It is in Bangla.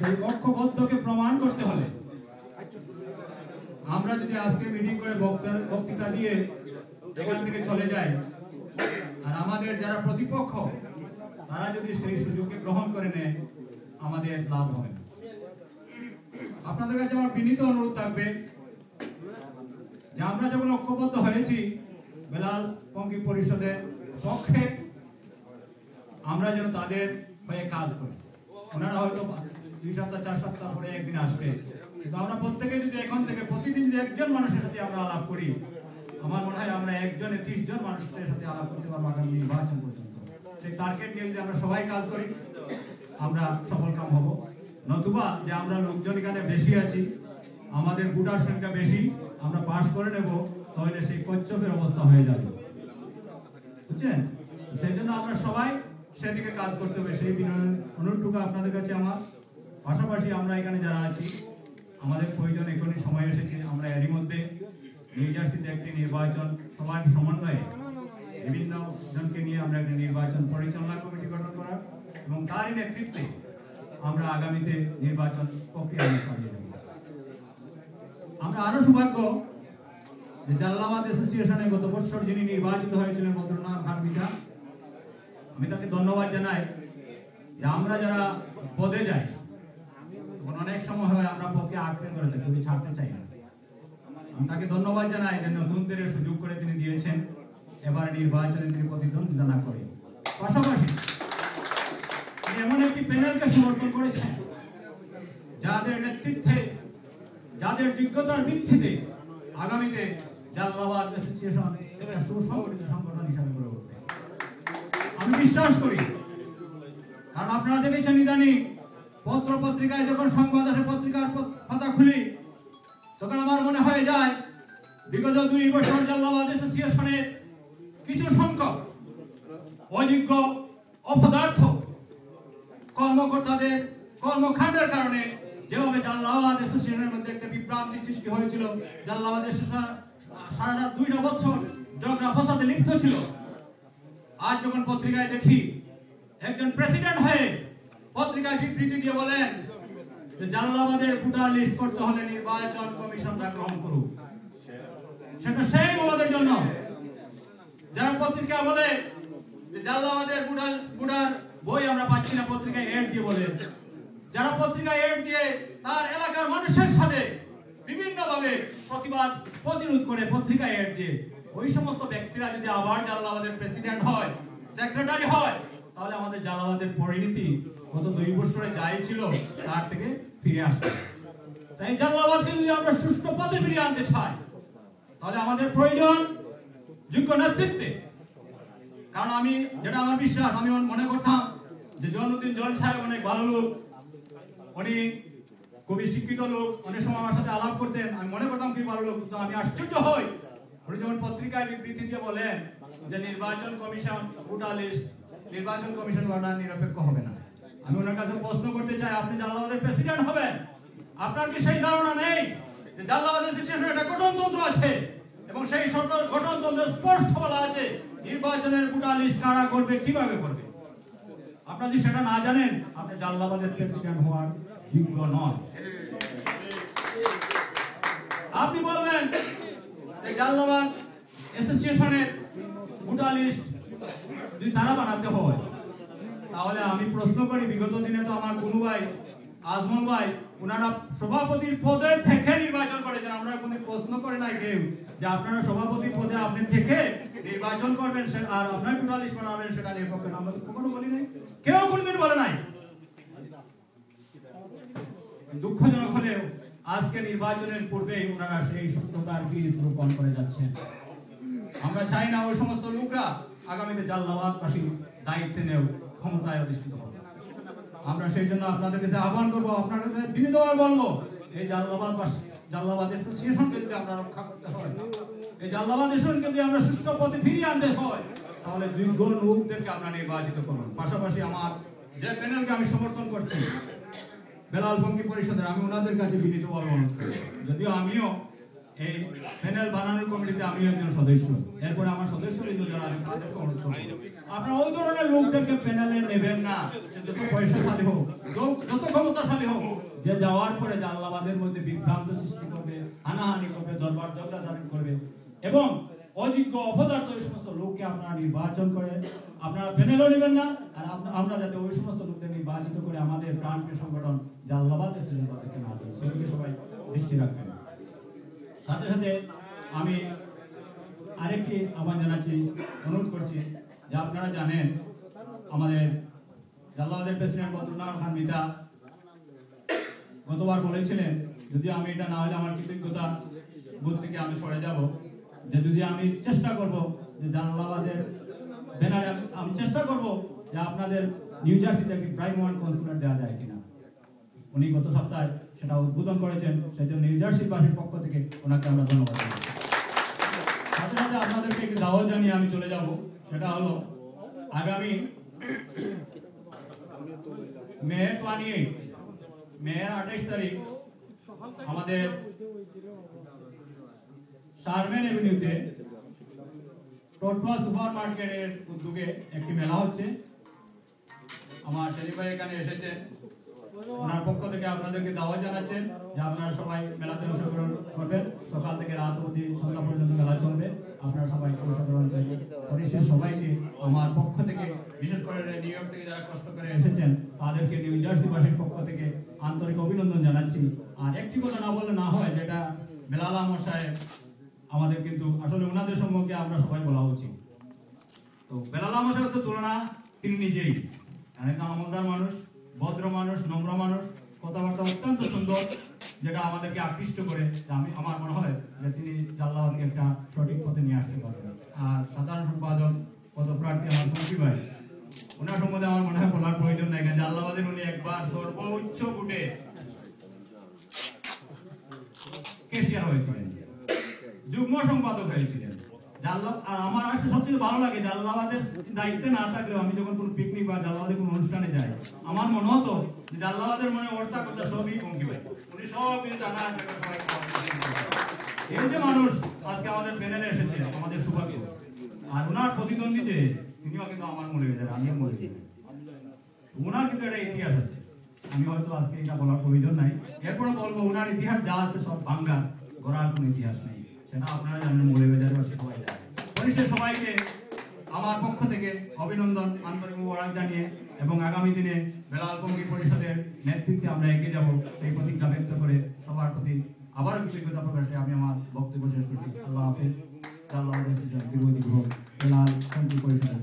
সেই ঐক্যবদ্ধকে প্রমাণ করতে হলে আমরা যদি আজকে মিটিং করে বক্তৃতা দিয়ে এখান থেকে চলে যাই আর আমাদের যারা প্রতিপক্ষ তারা যদি সেই সুযোগকে গ্রহণ করে নেয় আমাদের লাভ হবে। আপনাদের কাছে আমার বিনীত অনুরোধ থাকবে যে আমরা যখন ঐক্যবদ্ধ হয়েছি বেলাল পঙ্কি পরিষদের পক্ষে আমরা যেন তাদের হয়ে কাজ করি। ওনারা হয়তো 2 সপ্তাহ 4 সপ্তাহ পরে একদিন আসবে, কিন্তু আমরা প্রত্যেকে যদি এখন থেকে প্রতিদিন যদি একজন মানুষের সাথে আমরা আলাপ করি, আমার মনে হয় আমরা একজনে 30 জন মানুষের সাথে আলাপ করতে পারবো আগামী নির্বাচন পর্যন্ত। সেই টার্গেট নিয়ে যদি আমরা সবাই কাজ করি আমরা সফল কাম হব। নতুবা যে আমরা লোকজন এখানে বেশি আছি, আমাদের ভোটার সংখ্যা বেশি, আমরা পাস করে নেব, তাহলে সেই কচ্ছপের অবস্থা হয়ে যাবে, বুঝছেন? সেই জন্য আমরা সবাই সেদিকে কাজ করতে হবে। সেই অনুরোধটুকু আপনাদের কাছে আমার। পাশাপাশি আমরা এখানে যারা আছি আমাদের প্রয়োজন এখনই সময় এসেছে আমরা এরই মধ্যে নিউ জার্সিতে একটি নির্বাচন সবার সমন্বয়ে বিভিন্ন জনকে নিয়ে আমরা একটি নির্বাচন পরিচালনা কমিটি গঠন করা এবং তারই নেতৃত্বে আমরা আগামীতে নির্বাচন প্রক্রিয়া চালিয়ে যাব। আমরা আরো সৌভাগ্য যে জালালাবাদ অ্যাসোসিয়েশনে গত বছর যিনি নির্বাচিত হয়েছিলেন বদরুন্নাহার খান মিঠা, আমি তাকে ধন্যবাদ জানাই যে আমরা যারা পদে যাই তখন অনেক সময় হয় আমরা পদকে আঁকড়ে ধরে থাকি, ওই ছাড়তে চাই না। আমি তাকে ধন্যবাদ জানাই যে নতুনদের সুযোগ করে তিনি দিয়েছেন, এবার নির্বাচনে তিনি প্রতিদ্বন্দ্বিতা না করে। পাশাপাশি এমন একটি প্যানেলকে সমর্থন করেছেন যাদের নেতৃত্বে যাদের যোগ্যতার ভিত্তিতে আগামীতে জালালাবাদ অ্যাসোসিয়েশন একটা সুসংগঠিত সংগঠন হিসাবে গড়ে উঠবে আমি বিশ্বাস করি। কারণ আপনারা দেখেছেন ইদানিং পত্র পত্রিকায় যখন সংবাদ আসে, পত্রিকার পাতা খুলি, তখন আমার মনে হয়ে যায় বিগত 2 বছর জালালাবাদ অ্যাসোসিয়েশনের কিছু সংখ্যক অযোগ্য অপদার্থ কর্মকর্তাদের কর্মকাণ্ডের কারণে যেভাবে জালালাবাদ অ্যাসোসিয়েশনের মধ্যে একটা বিভ্রান্তি সৃষ্টি হয়েছিল, জালালাবাদ অ্যাসোসিয়েশন সারা 2টা বছর ঝগড়া ফসাদে লিপ্ত ছিল। আজ যখন পত্রিকায় দেখি একজন প্রেসিডেন্ট হয়ে পত্রিকায় বিবৃতি দিয়ে বলেন যে জালালাবাদের ভোটার লিস্ট করতে হলে নির্বাচন কমিশনরা গ্রহণ করুক, সেটা সেই আমাদের জন্য। যারা পত্রিকা বলে যে জালালাবাদের ভোটার বই আমরা পাচ্ছি না, পত্রিকায় এড দিয়ে বলে, যারা পত্রিকায় এড দিয়ে তার এলাকার মানুষের সাথে বিভিন্নভাবে প্রতিরোধ করে পত্রিকায় এড দিয়ে, ওই সমস্ত ব্যক্তিরা যদি আবার জালালাবাদের প্রেসিডেন্ট হয়, সেক্রেটারি হয়, তাহলে আমাদের জালালাবাদের পরিণতি গত 2 বছরে যাই ছিল তার থেকে ফিরে আসবে। তাই জালালাবাদকে যদি আমরা সুষ্ঠু পথে ফিরিয়ে আনতে চাই তাহলে আমাদের প্রয়োজন যোগ্য নেতৃত্বে। কারণ আমি যেটা আমার বিশ্বাস, আমি মনে করতাম যে জয়নুদ্দিন জল সাহেব অনেক ভালো লোক, উনি খুবই শিক্ষিত লোক, অনেক সময় আমার সাথে আলাপ করতেন, আমি মনে করতাম কি ভালো লোক। তো আমি আশ্চর্য হই উনি যখন পত্রিকায় বিবৃতি দিয়ে বলেন যে নির্বাচন কমিশন ভোটার লিস্ট নির্বাচন কমিশন গঠন নিরপেক্ষ হবে না। আমি ওনার কাছে প্রশ্ন করতে চাই, আপনি জালালাবাদের প্রেসিডেন্ট হবেন, আপনার কি সেই ধারণা নেই যে জালালাবাদ অ্যাসোসিয়েশনের একটা গঠনতন্ত্র আছে এবং সেই গঠনতন্ত্রে স্পষ্ট বলা আছে নির্বাচনের ভোটার লিস্ট কারা করবে, কিভাবে করবে। আপনারা যদি সেটা না জানেন আপনি জালালাবাদের প্রেসিডেন্ট হওয়ার যোগ্য নন। আপনি বলবেন যে জালালাবাদ অ্যাসোসিয়েশনের ভোটার লিস্ট যদি তারা বানাতে হয়, তাহলে আমি প্রশ্ন করি বিগত দিনে তো আমার কুনু ভাই, আজমল ভাই, ওনারা সভাপতির পদে থেকে নির্বাচন করেছেন। আমরা কোনো প্রশ্ন করে নাই কেউ যে আপনারা সভাপতির পদে আপনি থেকে নির্বাচন করবেন আর আপনার ভোটার লিস্ট বানাবেন, সেটা নিয়ে পক্ষে আমরা তো কখনো বলি নাই, কেউ কোনোদিন বলে নাই। দুঃখজনক হলেও আজকে নির্বাচনের পূর্বে ওনারা সেই সত্যতার বীজ রোপণ করে যাচ্ছেন। আমরা চাই না ওই সমস্ত লোকরা আগামীতে জালালাবাদবাসী দায়িত্বে নেও, ক্ষমতায় অধিষ্ঠিত হবে। আমরা সেই জন্য আপনাদের কাছে আহ্বান করবো, আপনাদের কাছে বিনীতভাবে বলবো, এই জালালাবাদ অ্যাসোসিয়েশনকে যদি আমরা রক্ষা করতে হয়, এই জালালাবাদ অ্যাসোসিয়েশনকে যদি আমরা সুষ্ঠু পথে ফিরিয়ে আনতে হয়, তাহলে যোগ্য লোকদেরকে আমরা নির্বাচিত করুন। পাশাপাশি আমার যে প্যানেলকে আমি সমর্থন করছি বেলাল পঙ্কি পরিষদের, আমি ওনাদের কাছে বিনীতভাবে অনুরোধ করি, যদিও আমিও এই প্যানেল বানানোর কমিটিতে আমিও একজন সদস্য। এরপরে আমার সদস্যবৃন্দ যারা আছেন তাদেরকে অনুরোধ করব, আপনারা ওই ধরনের লোকদেরকে প্যানেলে নেবেন না। সে যত পয়সাশালী হোক, যত ক্ষমতাশালী হোক, যে যাওয়ার পরে জাল্লাবাদের মধ্যে বিভ্রান্ত সৃষ্টি করবে, হানাহানি করবে, দরবার ঝগড়াঝাটি করবে এবং অযোগ্য অপদার্থ ওই সমস্ত লোককে আপনারা নির্বাচন করে আপনারা প্যানেলও নেবেন না। আর আমরা যাতে ওই সমস্ত লোকদের নির্বাচিত করে আমাদের প্রাণপ্রিয় সংগঠন জাল্লাবাদ তাদেরকে না দিই, সেদিকে সবাই দৃষ্টি রাখবেন। সাথে সাথে আমি আরেকটি আহ্বান জানাচ্ছি, অনুরোধ করছি যে আপনারা জানেন আমাদের জাল্লাবাদের প্রেসিডেন্ট বদরুন্নাহার খান মিতা গতবার বলেছিলেন যদি আমি এটা না হলে আমার কৃতজ্ঞতা বোধ থেকে আমি সরে যাব, যে যদি আমি চেষ্টা করব যে জাল্লাবাদের ব্যানারে আমি চেষ্টা করব যে আপনাদের নিউ জার্সিতে একটি প্রাইম ওয়ান কনসুলেট দেওয়া যায় কিনা। উনি গত সপ্তাহে সেটা উদ্বোধন করেছেন, সেই জন্য নিউ জার্সিবাসীর পক্ষ থেকে ওনাকে আমরা ধন্যবাদ জানাই। সাথে সাথে আপনাদেরকে একটি দাওয়াত জানিয়ে আমি চলে যাব, সেটা হলো আগামী মে 28 তারিখ আমাদের শারমেন এভিনিউতে টোটপা সুপার মার্কেটের উদ্যোগে একটি মেলা হচ্ছে। আমার শরীফ ভাই এখানে এসেছেন, ওনার পক্ষ থেকে আপনাদেরকে দাওয়াত জানাচ্ছেন যে আপনারা সবাই মেলাতে অংশগ্রহণ করবেন। সকাল থেকে রাত অবধি সন্ধ্যা পর্যন্ত মেলা চলবে, আপনারা সবাই অংশগ্রহণ করবেন। সবাইকে আমার পক্ষ থেকে, বিশেষ করে নিউ ইয়র্ক থেকে যারা কষ্ট করে এসেছেন তাদেরকে নিউ জার্সিবাসীর পক্ষ থেকে আন্তরিক অভিনন্দন জানাচ্ছি। আর একটি কথা না বললে না হয়, যেটা বেলাল আহমদ সাহেব আমাদের কিন্তু আসলে ওনাদের সম্পর্কে আমরা সবাই বলা উচিত। তো বেলাল আহমদ সাহেবের তো তুলনা তিনি নিজেই একদম আমলদার মানুষ, ভদ্র মানুষ, নম্র মানুষ, কথাবার্তা অত্যন্ত সুন্দর, যেটা আমাদেরকে আকৃষ্ট করে। আমার মনে হয় যে তিনি জাল্লাবাদকে একটা সঠিক পথে নিয়ে আসতে পারবেন। আর সাধারণ সম্পাদক পদপ্রার্থী আমার মন্ত্রী ভাই, ওনার সম্বন্ধে আমার মনে হয় বলার প্রয়োজন নাই। জাল্লাবাদের উনি একবার সর্বোচ্চ ভোটে কেশিয়ার হয়েছিলেন, যুগ্ম সম্পাদক হয়েছিলেন। আর আমার আসলে সবচেয়ে ভালো লাগে জাল্লাবাদের দায়িত্বে না থাকলেও আমি যখন কোনো পিকনিক বা জাল্লাবাদের কোনো অনুষ্ঠানে যাই, আমার মনে হতো যে জাল্লাবাদের মনে অর্থা কথা সবই বঙ্কি ভাই, উনি সব কিছু জানা আছে। এই যে মানুষ আজকে আমাদের প্যানেলে এসেছে, আমাদের সৌভাগ্য। আর ওনার প্রতিদ্বন্দ্বী যে তিনিও কিন্তু আমার মনে হয়ে যায়, আমিও মনে করি ওনার কিন্তু একটা ইতিহাস আছে। আমি হয়তো আজকে এটা বলার প্রয়োজন নাই, এরপরে বলবো ওনার ইতিহাস যা আছে সব বাঙ্গার, গড়ার কোনো ইতিহাস নেই, সেটা আপনারা জানেন, মৌলভীবাজারবাসী সবাই জানেন। পরিশেষে সবাইকে আমার পক্ষ থেকে অভিনন্দন, আন্তরিক মোবারক জানিয়ে এবং আগামী দিনে বেলাল কমিটি পরিষদের নেতৃত্বে আমরা এগিয়ে যাব সেই প্রতিজ্ঞা ব্যক্ত করে সবার প্রতি আবারও কৃতজ্ঞতা প্রকাশে আমি আমার বক্তব্য শেষ করছি। আল্লাহ হাফেজ। আল্লাহ দীর্ঘ বেলাল কমিটি পরিষদের